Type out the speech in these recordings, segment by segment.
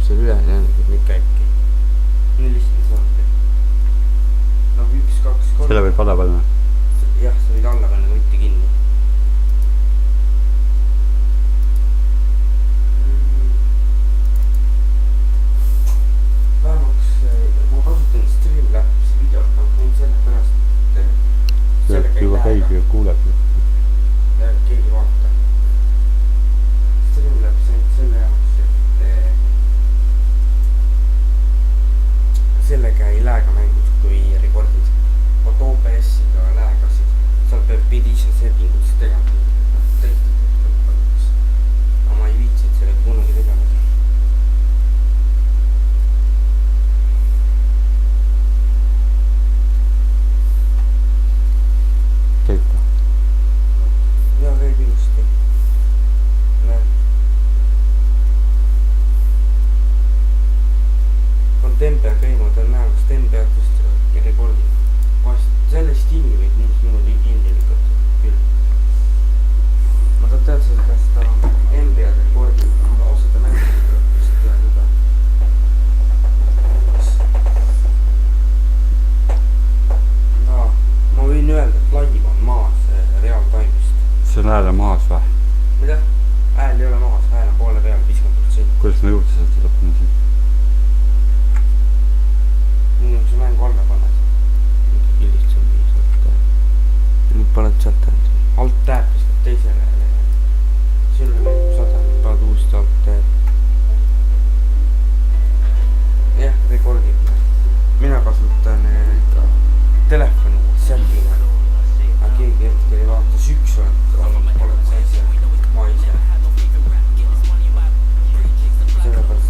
seal ülejäänud nüüd käibki. Nii lihtsalt saabki. Nagu 1, 2, 3. Selle võib alla panna? Jah, sa võid alla panna, mitte kinni. Vähemaks ma kasutan Streamlabsi videot, aga nüüd selle pärast sellega juba käib ja kuuleb. Ja keegi vaata. Streamlabs ainult selle jaoks, et sellega ei lääga mängus, kui rekordid. Vaat OBS-iga läägasid. Seal pidi ise settinguks tegema. Aga ma ei viitsid sellega kunagi tegeleda. Käib ka? Ja käib ilusti. Näe. On tempea käima, ta on näha, kas tempeatust rekordi. Vast selle stiili võib niimoodi kinni lükata küll. Ma tahan teada seda, kas ta NBA rekordi osade mängida vist teada. No, ma võin öelda, et live on maas reaaltaimist. See on hääl on maas või? Mida? Hääl ei ole maas, hääl on poole peal 50%. Kuidas ma juurde sealt tuleb panna siin? Nii on see mängu alla paned. Mingi lihtsam viis alt tääb. Nüüd paned sealt ainult. Alt tääb viskab teisele lehe. Selle leib 100, paned uuesti alt tääb. Jah, rekordib. Mina kasutan telefoni säppima. Aga keegi hetkel ei vaata. Üks oled sa ise. Ma ise. Sellepärast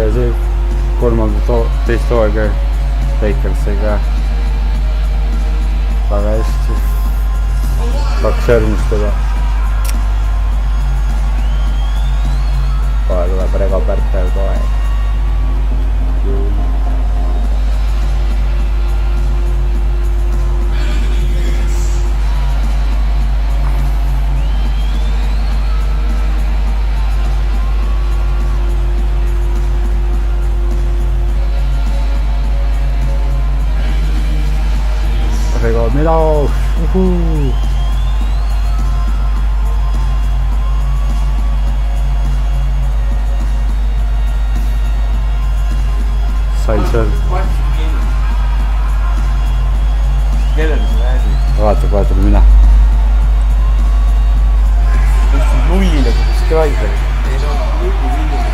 ja see teist hooaega Lakersiga väga hästi. 2 sõrmust juba. kohe tuleb Rego Pärtel kohe. Rego Milo! Sai seal. Kellele sa räägid? Vaatab mina. Tõesti nullile, kuidas kraidel. Ei no, nullile.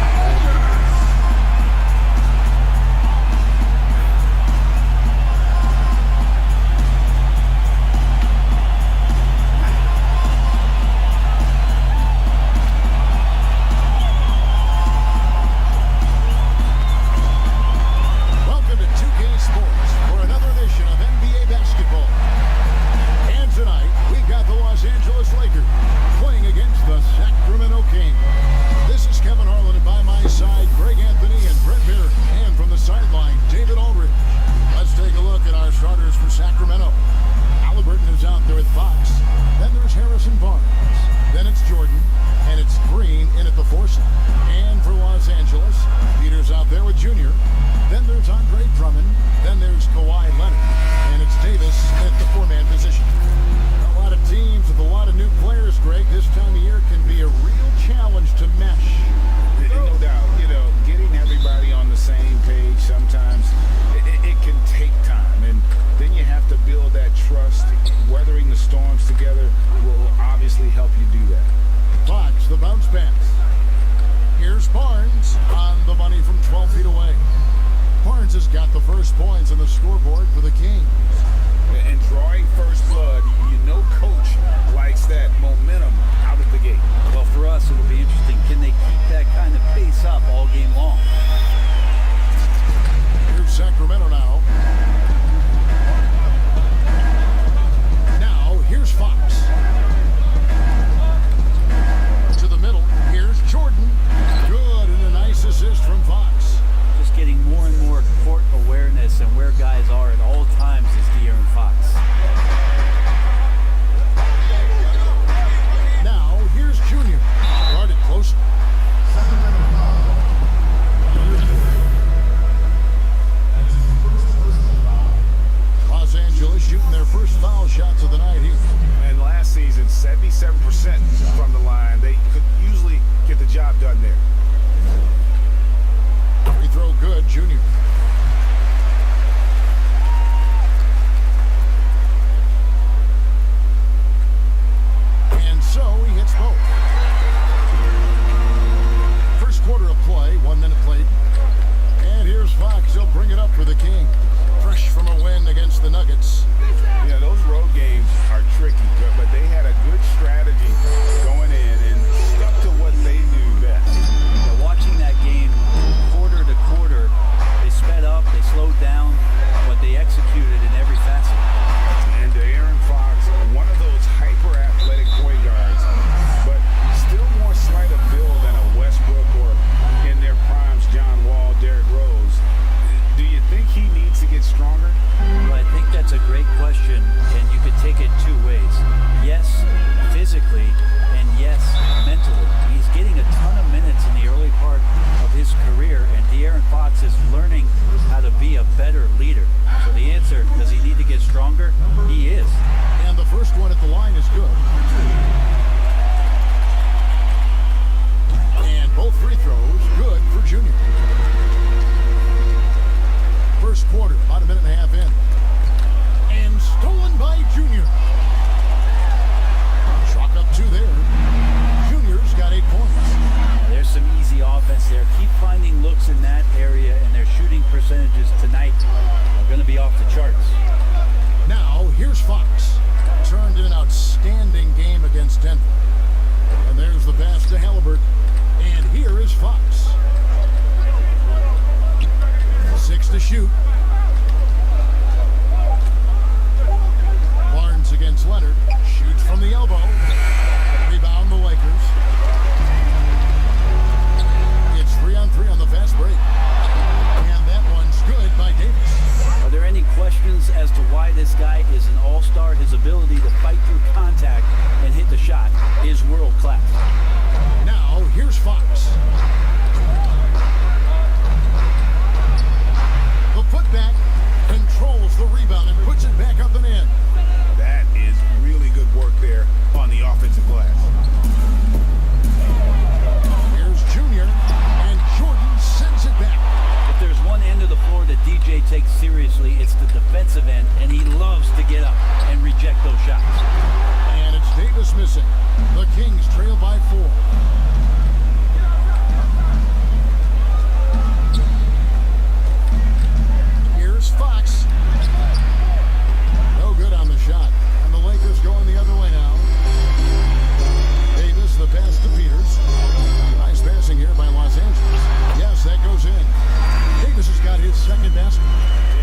shoot. Barnes against Leonard. Shoots from the elbow. Rebound the Lakers. It's 3-on-3 on the fast break. And that one's good by Davis. Are there any questions as to why this guy is an all-star? His ability to fight through contact and hit the shot is world-class. Now, here's Fox. The putback controls the rebound and puts it back up and in. That is really good work there on the offensive glass. Here's Junior, and Jordan sends it back. If there's one end of the floor that DJ takes seriously, it's the defensive end, and he loves to get up and reject those shots. And it's Davis missing. The Kings trail by 4. Here's Fox. No good on the shot. And the Lakers going the other way now. Davis, the pass to Peters. Nice passing here by Los Angeles. Yes, that goes in. Davis has got his second basket.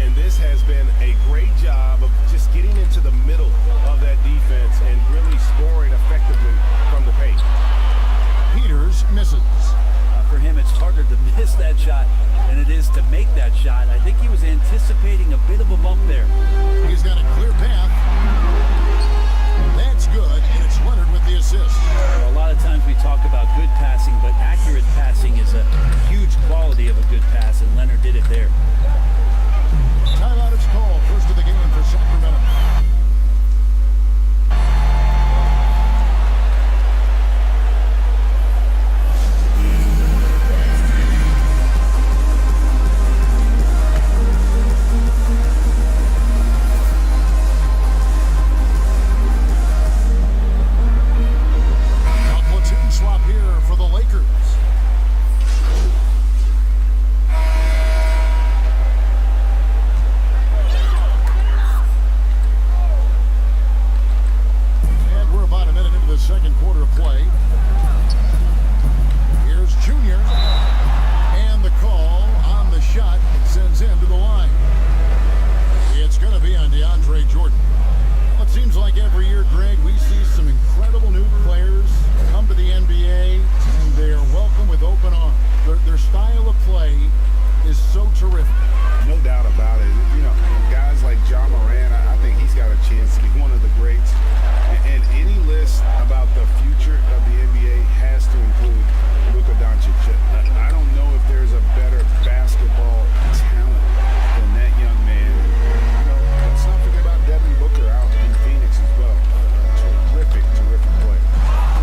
And this has been a great job of just getting into the middle of that defense and really scoring effectively from the paint. Peters misses. For him, it's harder to miss that shot than it is to make that shot. I think he was anticipating a bit of a bump there. He's got a clear path. That's good, and it's Leonard with the assist. A lot of times we talk about good passing, but accurate passing is a huge quality of a good pass, and Leonard did it there. Timeout is called. First of the game for Sacramento. Second quarter of play. Here's Junior. And the call on the shot. It sends him to the line. It's going to be on DeAndre Jordan. Well, it seems like every year, Greg, we see some incredible new players come to the NBA, and they are welcome with open arms. Their style of play is so terrific. No doubt about it. You know, guys like Ja Morant, I think he's got a chance to be one of the greats. And any list about the future of the NBA has to include Luka Doncic. I don't know if there's a better basketball talent than that young man. You know, let's not forget about Devin Booker out in Phoenix as well. Terrific player.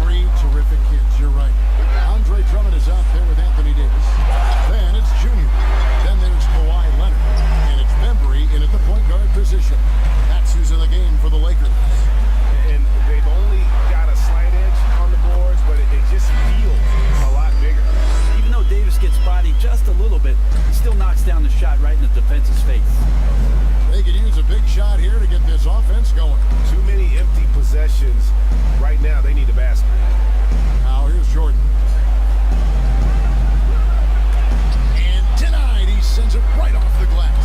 3 terrific kids, you're right. Andre Drummond is out there with Anthony Davis. Then it's Junior. Then there's Kawhi Leonard. And it's Bembry in at the point guard position. That's who's in the game for the Lakers. And they've only got a slight edge on the boards, but it just feels a lot bigger. Even though Davis gets bodied just a little bit, he still knocks down the shot right in the defense's face. They could use a big shot here to get this offense going. Too many empty possessions. Right now, they need a basket. Now here's Jordan. And denied. He sends it right off the glass.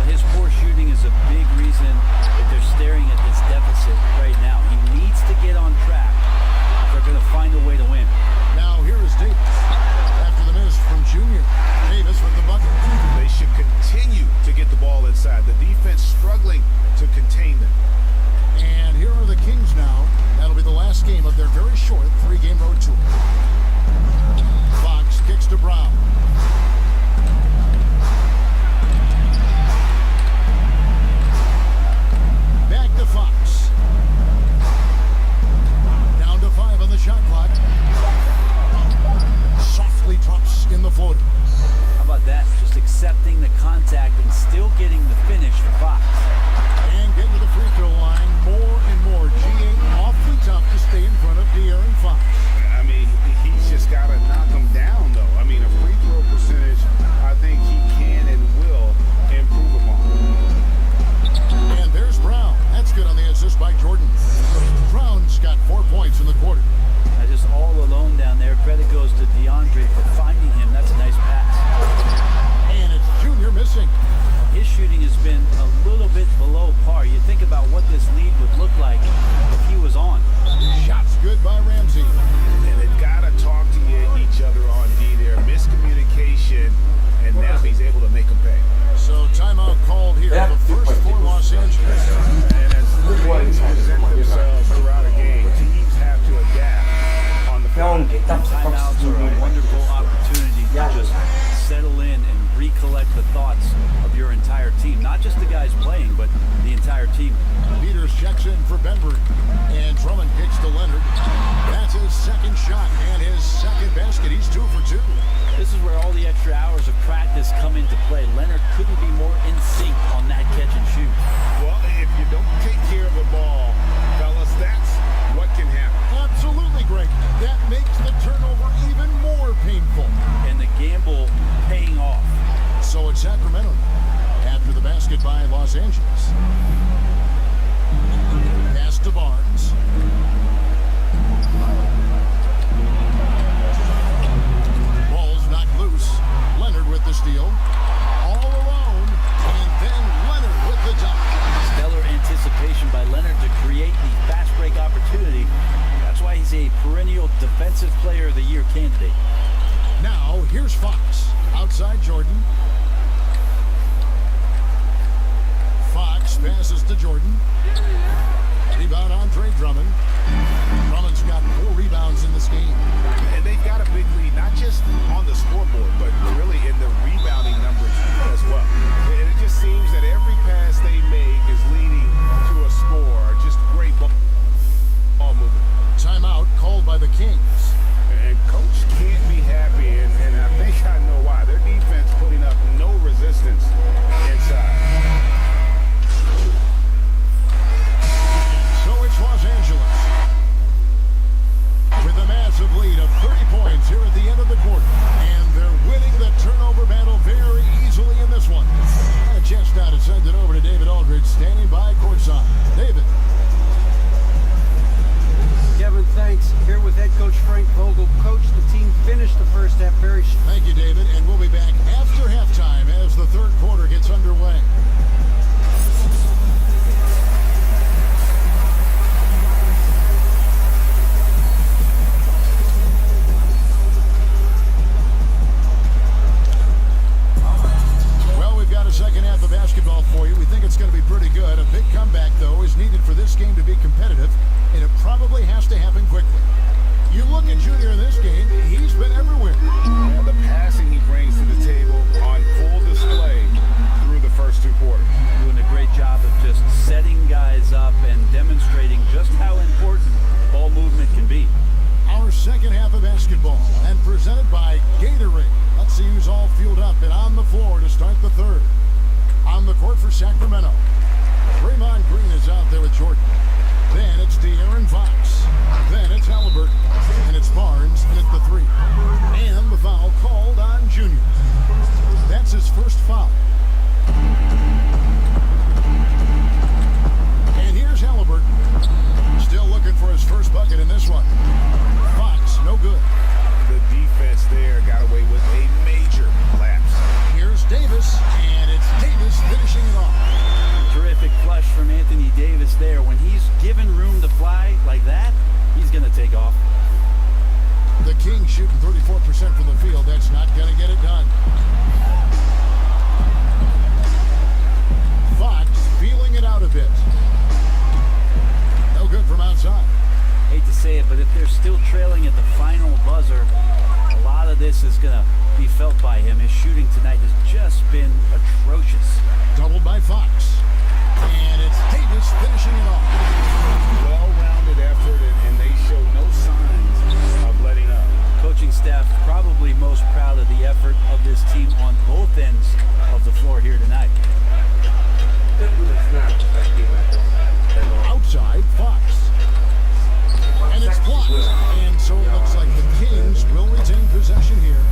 His poor shooting is a big reason that they're staring at this deficit right now. He needs to get on track if they're going to find a way to win. Now here is Davis. After the miss from Junior. Davis with the bucket. They should continue to get the ball inside. The defense struggling to contain them. And here are the Kings now. That'll be the last game of their very short 3-game road tour. Fox kicks to Brown. Back to Fox. Down to 5 on the shot clock. Softly drops in the floater. How about that? Just accepting the contact and still getting the finish for Fox. And getting to the free throw line more and more. G8 awfully tough to stay in front of De'Aaron Fox. I mean, he's just got to knock them down, though. I mean, a free throw percentage, I think he can and will improve upon. And there's Brown. That's good on the assist by Jordan. Brown's got 4 points in the quarter. Just all alone down there. Credit goes to DeAndre for finding him. That's a nice pass. And it's Junior missing. extra hours of practice come into play. Leonard couldn't be more in sync on that catch and shoot. Well, if you don't take care of the ball, fellas, that's what can happen. Absolutely, Greg. That makes the turnover even more painful. And the gamble paying off. So it's Sacramento after the basket by Los Angeles. Pass to Barnes. Ball's knocked loose. Leonard with the steal. All alone. And then Leonard with the dunk. Stellar anticipation by Leonard to create the fast break opportunity. That's why he's a perennial Defensive Player of the Year candidate. Now, here's Fox. Outside Jordan. Fox passes to Jordan. Rebound Andre Drummond. Drummond's got 4 rebounds in this game. And they've got a big lead, not just on the scoreboard, but really in the rebounding numbers as well. And it just seems that every pass they make is leading to a score. Just great ball movement. Timeout called by the Kings. And coach can't be happy, and I think I know why. Their defense putting up no resistance inside. So it's Los Angeles with a massive lead of 30 points here at the end of the quarter. And they're winning the turnover battle very easily in this one. A chance now to send it over to David Aldridge, standing by courtside. David. Kevin, thanks. Here with head coach Frank Vogel. Coach, the team finished the first half very strong. Thank you, David. And we'll be back after halftime as the third quarter gets underway. Second half of basketball for you. We think it's going to be pretty good. A big comeback, though, is needed for this game to be competitive, and it probably has to happen quickly. You look at Junior in this game, he's been everywhere. Yeah, the passing he brings to the table on full display through the first 2 quarters. Doing a great job of just setting guys up and demonstrating just how important ball movement can be. Our second half of basketball, and presented by Gatorade. Let's see who's all fueled up and on the floor to start the third. On the court for Sacramento, Draymond Green is out there with Jordan. Then it's De'Aaron Fox. Then it's Halliburton. And it's Barnes at the 3. And the foul called on Junior. That's his first foul. And here's Halliburton. Still looking for his first bucket in this one. Fox, no good. The defense there got away with a major lapse. Here's Davis, and it's Davis finishing it off. Terrific flush from Anthony Davis there. When he's given room to fly like that, he's going to take off. The Kings shooting 34% from the field. That's not going to get it done. Fox feeling it out a bit. No good from outside. Hate to say it, but if they're still trailing at the final buzzer, a lot of this is going to be felt by him. His shooting tonight has just been atrocious. Doubled by Fox. And it's Davis finishing it off. Well-rounded effort, and they show no signs of letting up. Coaching staff probably most proud of the effort of this team on both ends of the floor here tonight. Outside, Fox. And it's blocked. And so it looks like the Kings will retain possession here.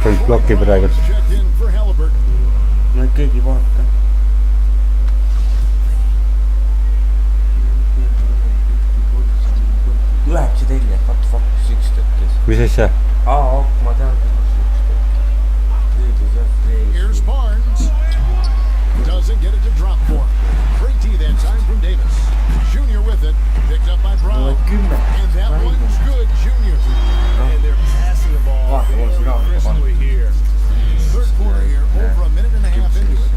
Full blocki praegu. Checked in for Halliburton. No keegi ei vaata. Üheksa telje, what the fuck, 6 tekkis. Mis asja? Ma tean, Here's Barnes. Doesn't get it to drop for him. Great D that time from Davis. Junior with it. Picked up by Brown. And that one's good, Junior. And they're passing the ball very crisply here. Third quarter here, over a minute and a half into it.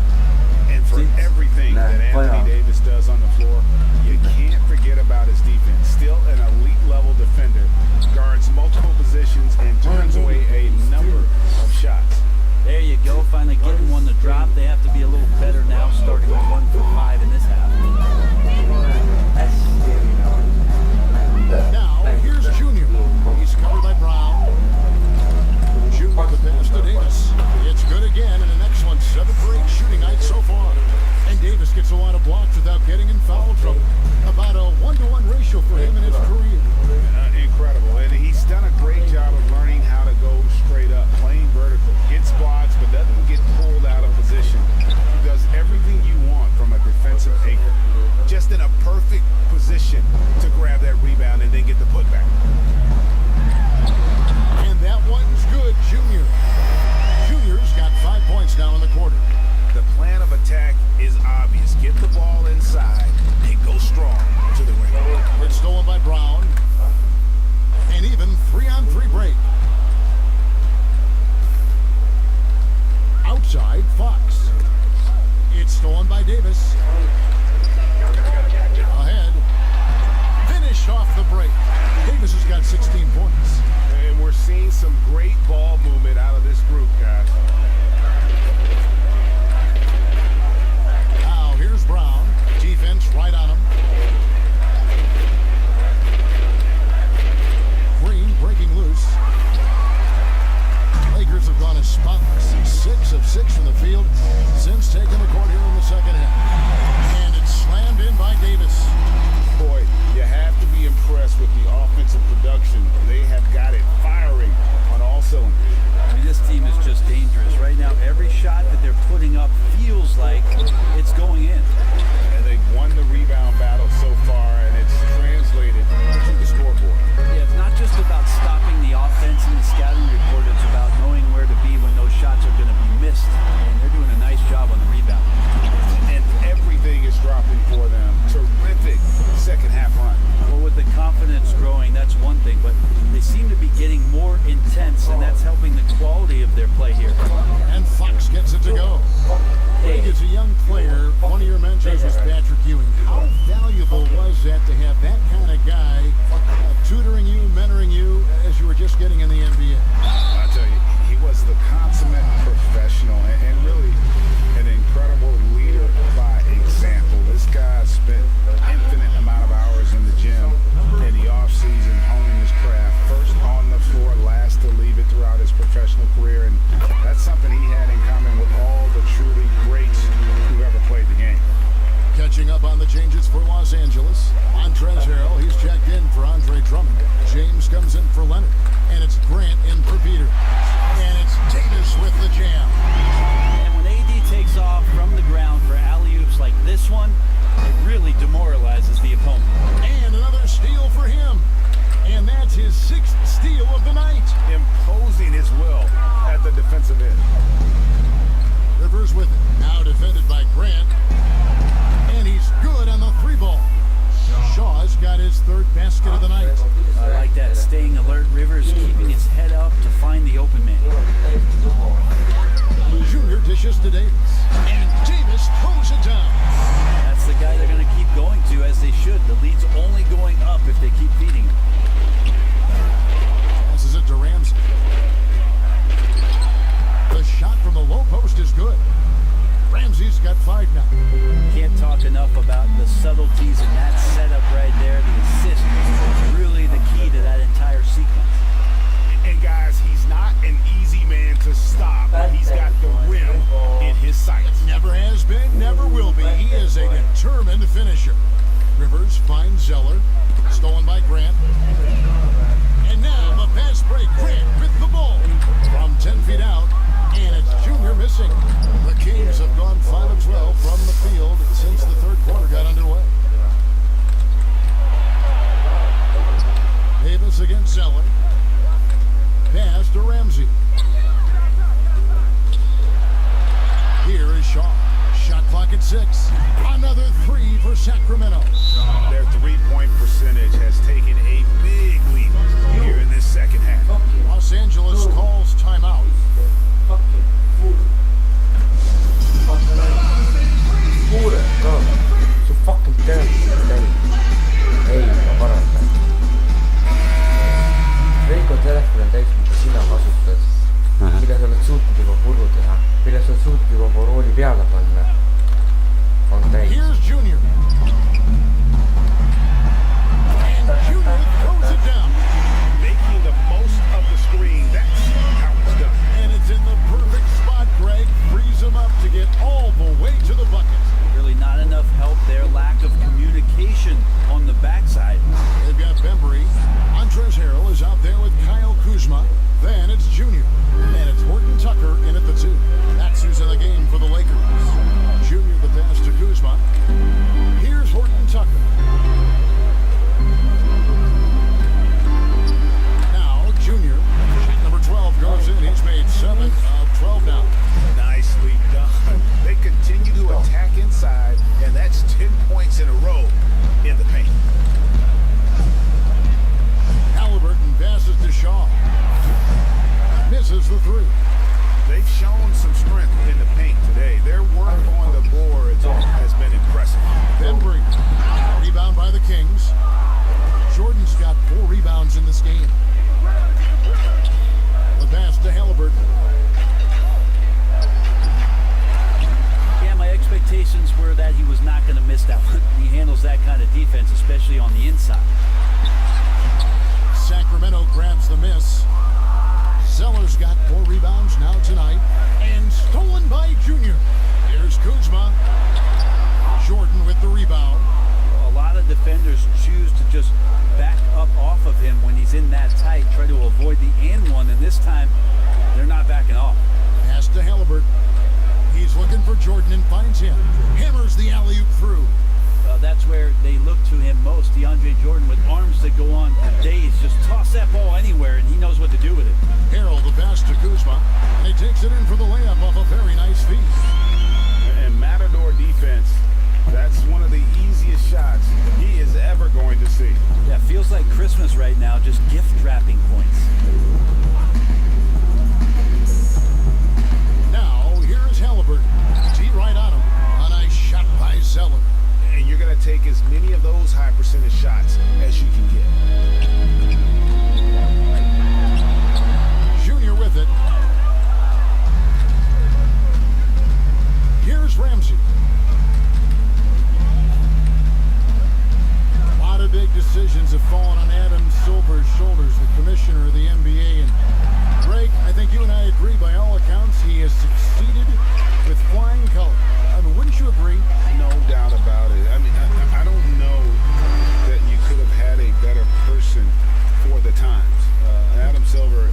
And for everything that Anthony Davis does on the floor, you can't forget about his defense. Still an elite level defender. Guards multiple positions and turns away a number of shots. There you go, finally getting one to drop. They have to be a little better now, starting with 1 for 5 in this half. Now, here's that's one thing, but they seem to be getting more intense, and that's helping the quality of their play here. And Fox gets it to go. Greg, as a young player, one of your mentors was Patrick Ewing. How valuable was that to have that kind of guy tutoring you, mentoring you as you were just getting in the NBA? I tell you, he was the consummate professional and really an incredible leader by example. This guy spent an infinite amount of hours in the gym in the offseason honing his craft. First on the floor, last to leave it throughout his professional career. And that's something he had in common with all the truly greats who ever played the game. Catching up on the changes for Los Angeles. Montrezl Harrell, he's checked in for Andre Drummond. James comes in for Leonard. And it's Grant in for Peter. And it's Davis with the jam. And when AD takes off from the ground for alley-oops like this one, it really demoralizes the opponent. And another steal for him. And that's his 6th steal of the night. Imposing his will at the defensive end. Rivers with it. Now defended by Grant. And he's good on the 3-ball. Shaw's got his 3rd basket of the night. I like that. Staying alert, Rivers keeping his head up to find the open man. Junior dishes to Davis. And Davis throws it down. That's the guy they're going to keep going to, as they should. The lead's only going up if they keep feeding him. Passes it to Ramsey. The shot from the low post is good. Ramsey's got 5 now. Can't talk enough about the subtleties in that setup right there. The assist is really the key to that entire sequence. And guys, he's not an easy man to stop, but he's got the rim in his sights. Never has been, never will be. He is a determined finisher. Rivers finds Zeller. Stolen by Grant. And now the pass break. Grant with the ball. From 10 feet out. And it's Junior missing. The Kings have gone 5 of 12 from the field since the 3rd quarter got underway. Davis against Zeller. Pass to Ramsey. Here is Shaw. Shot clock at 6. Another 3 for Sacramento. Their 3-point percentage has taken a big leap here in this second half. Los Angeles calls timeout. Kuule, no, su fucking telefon. Ei, ma parandan. Veiko telefon on täis, mida sina kasutad, mille sa oled suutnud juba purru teha, mille sa oled suutnud juba parooli peale panna, on täis. Here's Junior. And Junior throws it down. Making the most of the screen. That's how it's done. And it's in the perfect spot. Greg frees him up to get all the way to the bucket. Really not enough help there. Lack of communication on the backside. They've got Bembry. Montrezl Harrell is out there with Kyle Kuzma. Then it's Junior. And it's Horton Tucker in at the 2. That's who's in the game for the Lakers. Junior the pass to Kuzma. Here's Horton Tucker. Now Junior. Shot number 12 goes in. He's made 7 of 12 now. Nicely done. They continue to attack inside, and that's 10 points in a row in the paint. Halliburton passes to Shaw. Misses the 3. They've shown some strength in the paint today. Their work on the boards has been impressive. Bembry. Rebound by the Kings. Jordan's got 4 rebounds in this game. The pass to Halliburton. Yeah, my expectations were that he was not going to miss that one. He handles that kind of defense, especially on the inside. Sacramento grabs the miss. Zeller's got 4 rebounds now tonight. And stolen by Junior. Here's Kuzma. Jordan with the rebound. A lot of defenders choose to just back up off of him when he's in that tight, try to avoid the and one, and this time they're not backing off. Pass to Halliburton. He's looking for Jordan and finds him. Hammers the alley-oop through. That's where they look to him most. DeAndre Jordan with arms that go on for days. Just toss that ball anywhere, and he knows what to do with it. Harrell the pass to Kuzma. And he takes it in for the layup off a very nice feed. And Matador defense, that's one of the easiest shots he is ever going to see. Yeah, feels feels like Christmas right now, just gift wrapping points. Now, here's Halliburton. Tee right on him. A nice shot by Zeller. And you're going to take as many of those high percentage shots as you can get. Junior with it. Here's Ramsey. A lot of big decisions have fallen on Adam Silver's shoulders, the commissioner of the NBA. And Greg, I think you and I agree, by all accounts, he has succeeded with flying colors. I mean, wouldn't you agree? No doubt about it. I mean, I don't know that you could have had a better person for the times. Adam Silver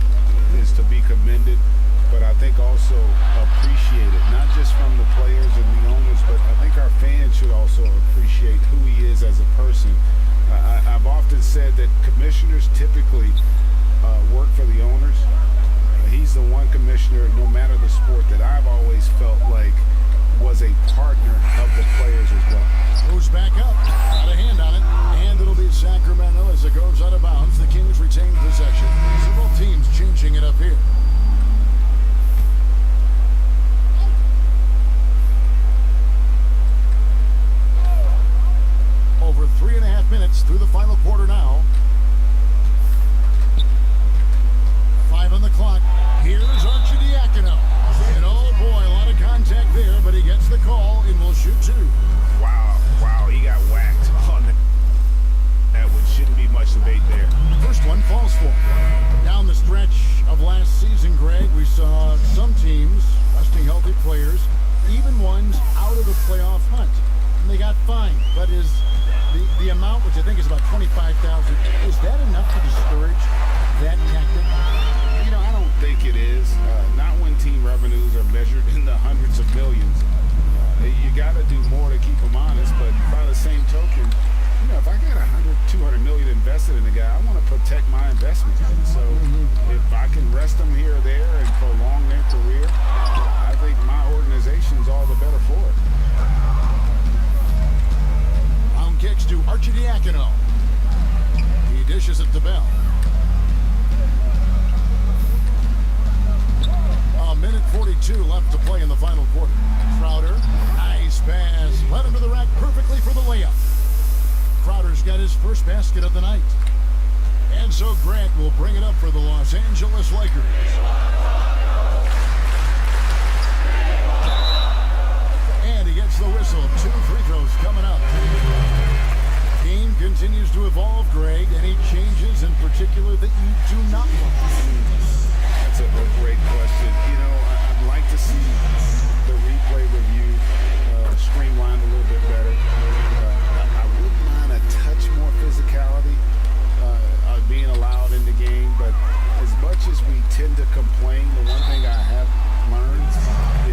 is to be commended, but I think also appreciated, not just from the players and the owners, but I think our fans should also appreciate who he is as a person. I've often said that commissioners typically work for the owners. He's the one commissioner, no matter the sport, that I've always felt like was a partner of the players as well. Moves back up, got a hand on it, and it'll be Sacramento as it goes out of bounds. The Kings retain possession. Several teams changing it up here. Over 3.5 minutes through the final quarter now. 5 on the clock. Here's Arcidiacono. And oh boy, a lot of contact there, but he gets the call and will shoot 2. Wow, he got whacked on that, which shouldn't be much debate there. First one falls for him. Down the stretch of last season, Greg, we saw some teams resting healthy players, even ones out of the playoff hunt. And they got fined, but is the amount, which I think is about $25,000, is that enough to discourage that tactic? You know, I don't think it is. Not when team revenues are measured in the hundreds of millions. You got to do more to keep them honest, but by the same token, you know, if I got $200 million invested in a guy, I want to protect my investment. And so if I can rest them here or there and prolong their career, I think my organization's all the better for it. Round kicks to Arcidiacono. He dishes it to Bell. A minute 42 left to play in the final quarter. Crowder, nice pass, led him to the rack perfectly for the layup. Crowder's got his first basket of the night. And so Grant will bring it up for the Los Angeles Lakers. And he gets the whistle. 2 free throws coming up. Team continues to evolve, Greg. Any changes in particular that you do not want? That's a great question. You know, I'd like to see the replay review streamlined a little bit better. I wouldn't mind a touch more physicality being allowed in the game, but as much as we tend to complain, the one thing I have learned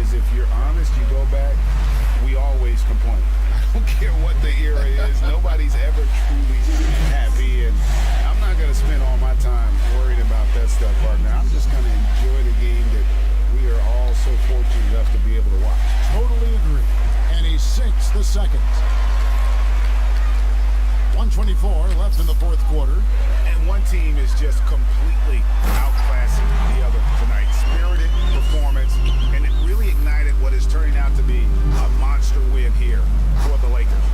is if you're honest, you go back, we always complain. I don't care what the era is. Nobody's ever truly happy, and I'm not going to spend all my time worried about that stuff, partner. I'm just going to enjoy the game that we are all so fortunate enough to be able to watch. Totally agree. And he sinks the second. 1:24 left in the fourth quarter. And one team is just completely outclassing the other tonight. Spirited performance, and it really ignited what is turning out to be a monster win here for the Lakers.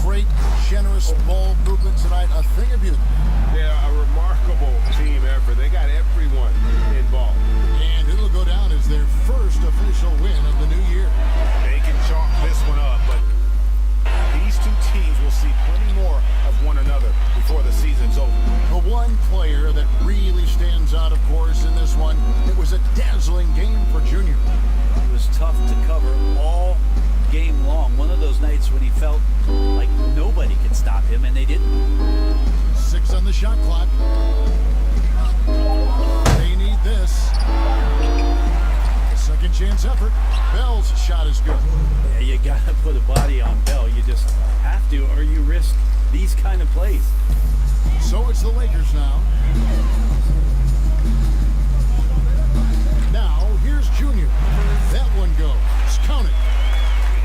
Great, generous ball movement tonight. A thing of beauty. Yeah, a remarkable team effort. They got everyone involved. And it'll go down as their first official win of the new year. They can chalk this one up, but these two teams will see plenty more of one another before the season's over. The one player that really stands out, of course, in this one, it was a dazzling game for Junior. It was tough to cover all game long. One of those nights when he felt like nobody could stop him, and they didn't. 6 on the shot clock. They need this. A second chance effort. Bell's shot is good. Yeah, you gotta put a body on Bell. You just have to, or you risk these kind of plays. So it's the Lakers now. Now, here's Junior. That one goes. Count it.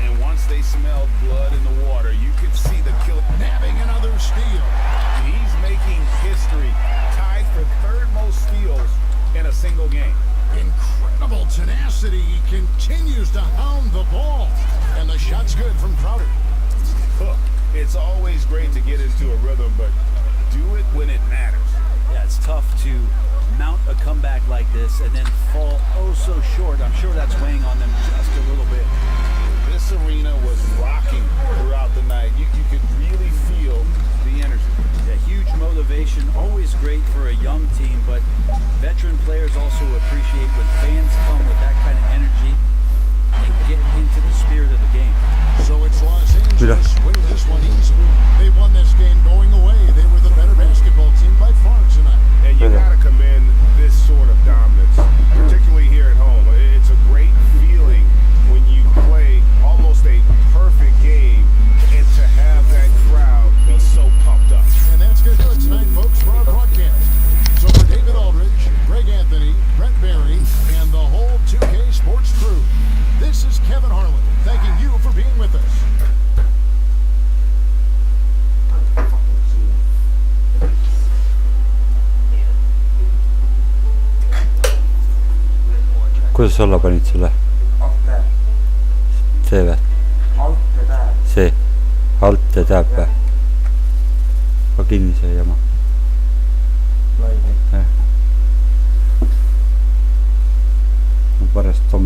And once they smelled blood in the water, you could see the killer Nabbing another steal. He's making velocity. He continues to hound the ball. And the shot's good from Crowder. Look, it's always great to get into a rhythm, but do it when it matters. Yeah, it's tough to mount a comeback like this and then fall oh so short. I'm sure that's weighing on them just a little bit. This arena was rocking throughout the night. You could really feel the energy. Yeah, huge motivation, always great for a young team, but veteran players also appreciate when fans come with that kind of energy and get into the spirit of the game. So it's Los Angeles winning this one easily. They won this game going away. They were the better basketball team by far tonight. And you got to commend this sort of dominance, particularly here at home. It's a great feeling when you play almost a perfect game and to have that crowd be so pumped up. And that's going to do it tonight, folks, for our broadcast. So for David Aldridge, Greg Anthony, Brent Barry, and the whole 2K Sports crew, this is Kevin Harlan thanking you for being with us. kuidas sa alla panid selle? See või? See? Alt ja tähep või? Ka kinni see jama. Ma pärast